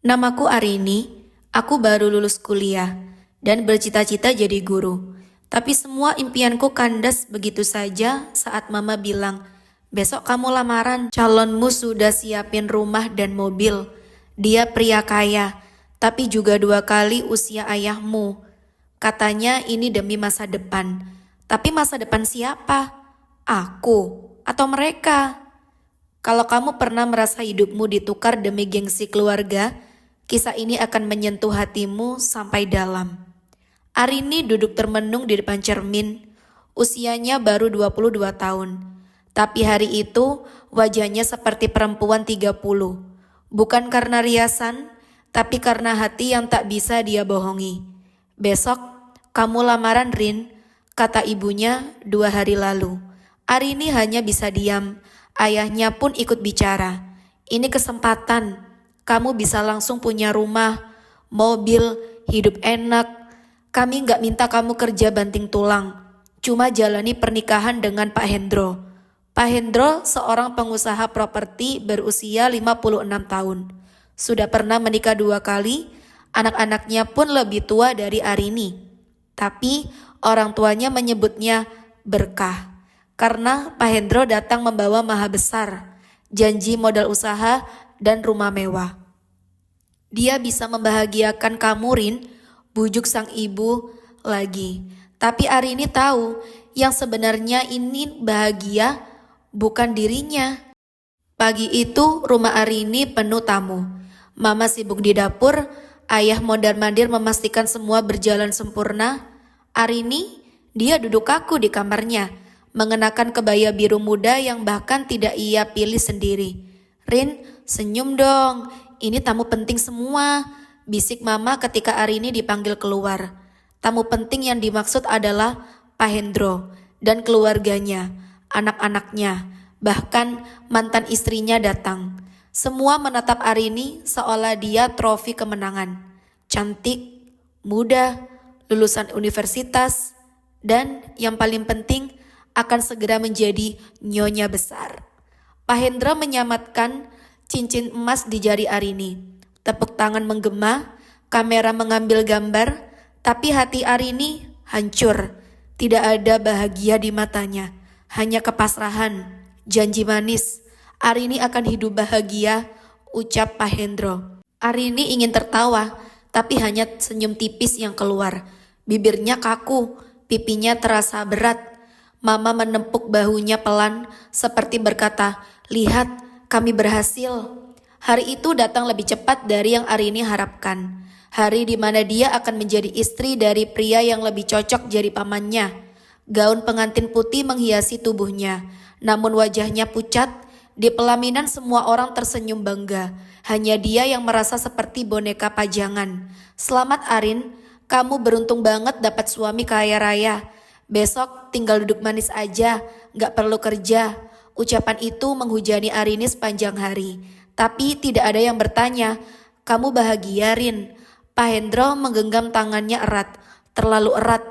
Namaku Arini, aku baru lulus kuliah dan bercita-cita jadi guru. Tapi semua impianku kandas begitu saja saat mama bilang, besok kamu lamaran, calonmu sudah siapin rumah dan mobil. Dia pria kaya, tapi juga 2 kali usia ayahmu. Katanya ini demi masa depan. Tapi masa depan siapa? Aku atau mereka? Kalau kamu pernah merasa hidupmu ditukar demi gengsi keluarga, kisah ini akan menyentuh hatimu sampai dalam. Arini duduk termenung di depan cermin. Usianya baru 22 tahun. Tapi hari itu wajahnya seperti perempuan 30. Bukan karena riasan, tapi karena hati yang tak bisa dia bohongi. Besok kamu lamaran, Rin, kata ibunya 2 hari lalu. Arini hanya bisa diam. Ayahnya pun ikut bicara. Ini kesempatan. Kamu bisa langsung punya rumah, mobil, hidup enak. Kami nggak minta kamu kerja banting tulang. Cuma jalani pernikahan dengan Pak Hendro. Pak Hendro seorang pengusaha properti berusia 56 tahun. Sudah pernah menikah 2 kali, anak-anaknya pun lebih tua dari Arini. Tapi orang tuanya menyebutnya berkah. Karena Pak Hendro datang membawa maha besar, janji modal usaha dan rumah mewah. Dia bisa membahagiakan kamu, Rin, bujuk sang ibu lagi. Tapi Arini tahu yang sebenarnya ini bahagia bukan dirinya. Pagi itu rumah Arini penuh tamu. Mama sibuk di dapur, ayah mondar-mandir memastikan semua berjalan sempurna. Arini, dia duduk kaku di kamarnya, mengenakan kebaya biru muda yang bahkan tidak ia pilih sendiri. Rin, senyum dong, ini tamu penting semua, bisik mama ketika Arini dipanggil keluar. Tamu penting yang dimaksud adalah Pak Hendro dan keluarganya, anak-anaknya, bahkan mantan istrinya datang. Semua menatap Arini seolah dia trofi kemenangan. Cantik, muda, lulusan universitas, dan yang paling penting akan segera menjadi nyonya besar. Pak Hendra menyamatkan cincin emas di jari Arini. Tepuk tangan menggema, kamera mengambil gambar, tapi hati Arini hancur. Tidak ada bahagia di matanya, hanya kepasrahan, janji manis. Arini akan hidup bahagia, ucap Pak Hendro. Arini ingin tertawa, tapi hanya senyum tipis yang keluar. Bibirnya kaku, pipinya terasa berat. Mama menepuk bahunya pelan seperti berkata, lihat kami berhasil. Hari itu datang lebih cepat dari yang Arini harapkan. Hari di mana dia akan menjadi istri dari pria yang lebih cocok jadi pamannya. Gaun pengantin putih menghiasi tubuhnya, namun wajahnya pucat. Di pelaminan semua orang tersenyum bangga. Hanya dia yang merasa seperti boneka pajangan. Selamat Arin, kamu beruntung banget dapat suami kaya raya. Besok tinggal duduk manis aja, gak perlu kerja. Ucapan itu menghujani Arini sepanjang hari. Tapi tidak ada yang bertanya, kamu bahagia, Rin? Pak Hendro menggenggam tangannya erat, terlalu erat.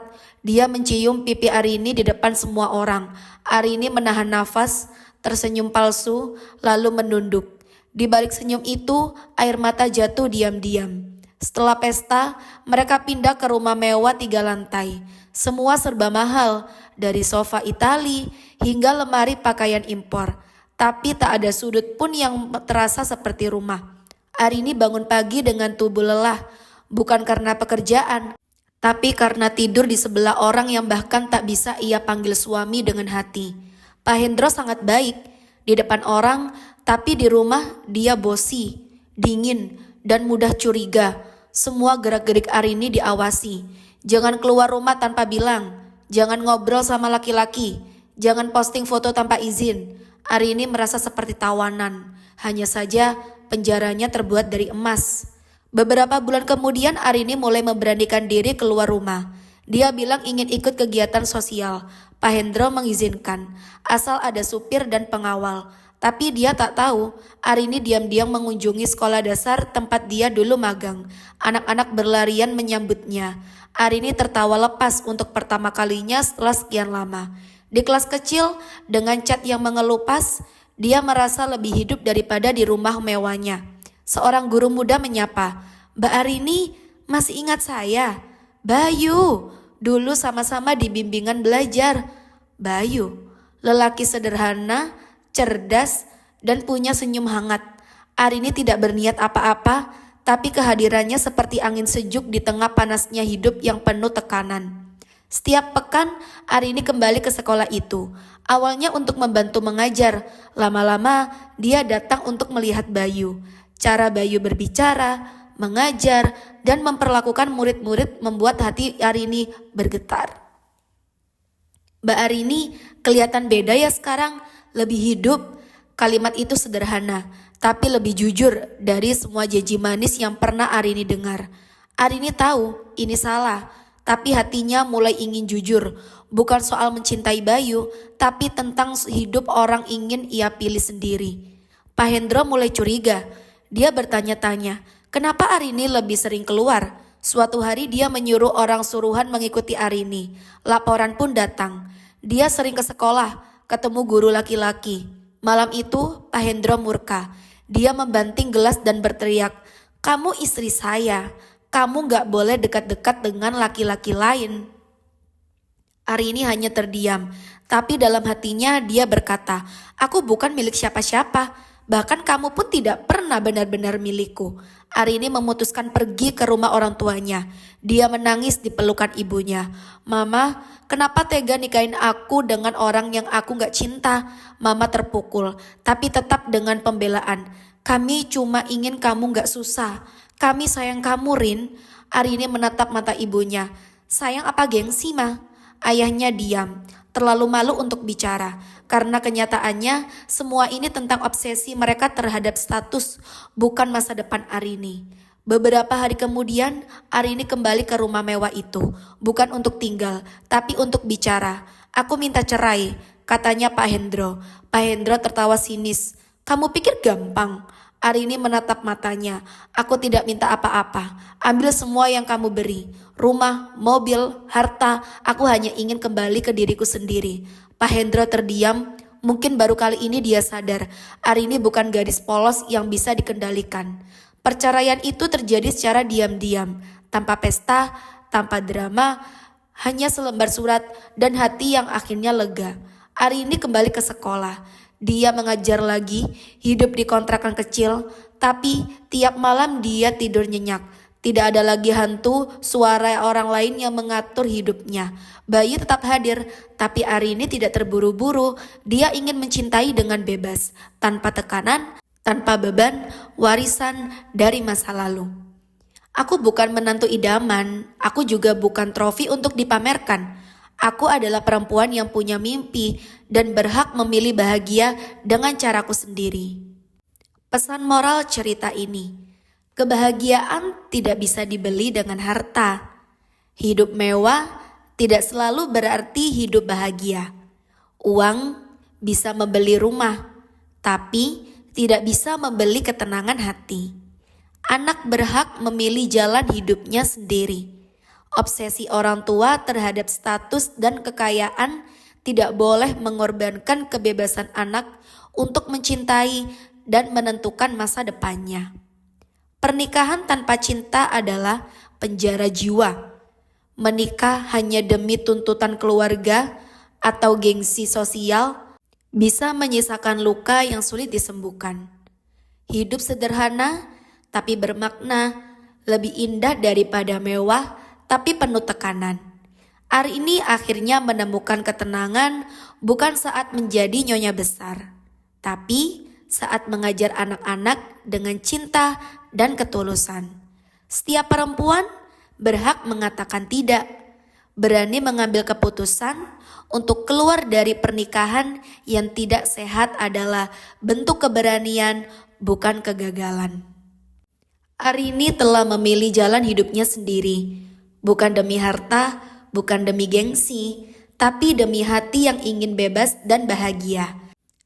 Dia mencium pipi Arini di depan semua orang. Arini menahan nafas, tersenyum palsu, lalu menunduk. Di balik senyum itu, air mata jatuh diam-diam. Setelah pesta, mereka pindah ke rumah mewah 3 lantai. Semua serba mahal, dari sofa Itali hingga lemari pakaian impor. Tapi tak ada sudut pun yang terasa seperti rumah. Arini bangun pagi dengan tubuh lelah, bukan karena pekerjaan, tapi karena tidur di sebelah orang yang bahkan tak bisa ia panggil suami dengan hati. Pak Hendro sangat baik di depan orang, tapi di rumah dia bosi, dingin, dan mudah curiga. Semua gerak-gerik Arini diawasi. Jangan keluar rumah tanpa bilang, jangan ngobrol sama laki-laki, jangan posting foto tanpa izin. Arini merasa seperti tawanan, hanya saja penjaranya terbuat dari emas. Beberapa bulan kemudian Arini mulai memberanikan diri keluar rumah. Dia bilang ingin ikut kegiatan sosial. Pak Hendro mengizinkan, asal ada supir dan pengawal. Tapi dia tak tahu, Arini diam-diam mengunjungi sekolah dasar tempat dia dulu magang. Anak-anak berlarian menyambutnya. Arini tertawa lepas untuk pertama kalinya setelah sekian lama. Di kelas kecil, dengan cat yang mengelupas, dia merasa lebih hidup daripada di rumah mewahnya. Seorang guru muda menyapa, "Mbak Arini, masih ingat saya?" "Bayu, dulu sama-sama di bimbingan belajar." Bayu, lelaki sederhana, cerdas, dan punya senyum hangat. Arini tidak berniat apa-apa, tapi kehadirannya seperti angin sejuk di tengah panasnya hidup yang penuh tekanan. Setiap pekan, Arini kembali ke sekolah itu. Awalnya untuk membantu mengajar, lama-lama dia datang untuk melihat Bayu. Cara Bayu berbicara, mengajar, dan memperlakukan murid-murid membuat hati Arini bergetar. "Mbak Arini, kelihatan beda ya sekarang, lebih hidup." Kalimat itu sederhana, tapi lebih jujur dari semua janji manis yang pernah Arini dengar. Arini tahu ini salah, tapi hatinya mulai ingin jujur. Bukan soal mencintai Bayu, tapi tentang hidup orang ingin ia pilih sendiri. Pak Hendro mulai curiga. Dia bertanya-tanya, kenapa Arini lebih sering keluar? Suatu hari dia menyuruh orang suruhan mengikuti Arini. Laporan pun datang. Dia sering ke sekolah, ketemu guru laki-laki. Malam itu, Pak Hendro murka. Dia membanting gelas dan berteriak, "Kamu istri saya. Kamu gak boleh dekat-dekat dengan laki-laki lain." Arini hanya terdiam, tapi dalam hatinya dia berkata, "Aku bukan milik siapa-siapa. Bahkan kamu pun tidak pernah benar-benar milikku." Arini memutuskan pergi ke rumah orang tuanya. Dia menangis di pelukan ibunya. "Mama, kenapa tega nikahin aku dengan orang yang aku gak cinta?" Mama terpukul, tapi tetap dengan pembelaan. "Kami cuma ingin kamu gak susah. Kami sayang kamu, Rin." Arini menatap mata ibunya. "Sayang apa gengsi, Ma?" Ayahnya diam, terlalu malu untuk bicara. Karena kenyataannya semua ini tentang obsesi mereka terhadap status, bukan masa depan Arini. Beberapa hari kemudian, Arini kembali ke rumah mewah itu, bukan untuk tinggal, tapi untuk bicara. "Aku minta cerai," katanya Pak Hendro. Pak Hendro tertawa sinis. "Kamu pikir gampang?" Arini menatap matanya. "Aku tidak minta apa-apa. Ambil semua yang kamu beri. Rumah, mobil, harta. Aku hanya ingin kembali ke diriku sendiri." Pak Hendro terdiam. Mungkin baru kali ini dia sadar. Arini bukan gadis polos yang bisa dikendalikan. Perceraian itu terjadi secara diam-diam. Tanpa pesta, tanpa drama. Hanya selembar surat dan hati yang akhirnya lega. Arini kembali ke sekolah. Dia mengajar lagi, hidup di kontrakan kecil, tapi tiap malam dia tidur nyenyak. Tidak ada lagi hantu, suara orang lain yang mengatur hidupnya. Bayu tetap hadir, tapi Arini tidak terburu-buru. Dia ingin mencintai dengan bebas, tanpa tekanan, tanpa beban, warisan dari masa lalu. "Aku bukan menantu idaman, aku juga bukan trofi untuk dipamerkan. Aku adalah perempuan yang punya mimpi dan berhak memilih bahagia dengan caraku sendiri." Pesan moral cerita ini, kebahagiaan tidak bisa dibeli dengan harta. Hidup mewah tidak selalu berarti hidup bahagia. Uang bisa membeli rumah, tapi tidak bisa membeli ketenangan hati. Anak berhak memilih jalan hidupnya sendiri. Obsesi orang tua terhadap status dan kekayaan tidak boleh mengorbankan kebebasan anak untuk mencintai dan menentukan masa depannya. Pernikahan tanpa cinta adalah penjara jiwa. Menikah hanya demi tuntutan keluarga atau gengsi sosial bisa menyisakan luka yang sulit disembuhkan. Hidup sederhana tapi bermakna, lebih indah daripada mewah tapi penuh tekanan. Arini akhirnya menemukan ketenangan bukan saat menjadi nyonya besar, tapi saat mengajar anak-anak dengan cinta dan ketulusan. Setiap perempuan berhak mengatakan tidak, berani mengambil keputusan untuk keluar dari pernikahan yang tidak sehat adalah bentuk keberanian, bukan kegagalan. Arini telah memilih jalan hidupnya sendiri. Bukan demi harta, bukan demi gengsi, tapi demi hati yang ingin bebas dan bahagia.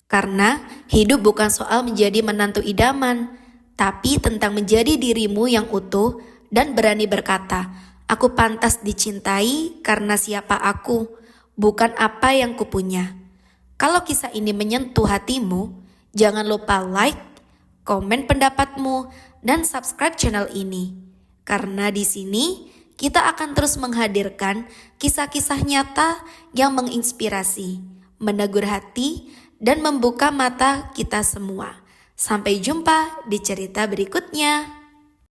Karena hidup bukan soal menjadi menantu idaman, tapi tentang menjadi dirimu yang utuh dan berani berkata, "Aku pantas dicintai karena siapa aku, bukan apa yang kupunya." Kalau kisah ini menyentuh hatimu, jangan lupa like, komen pendapatmu, dan subscribe channel ini. Karena di sini kita akan terus menghadirkan kisah-kisah nyata yang menginspirasi, menegur hati, dan membuka mata kita semua. Sampai jumpa di cerita berikutnya.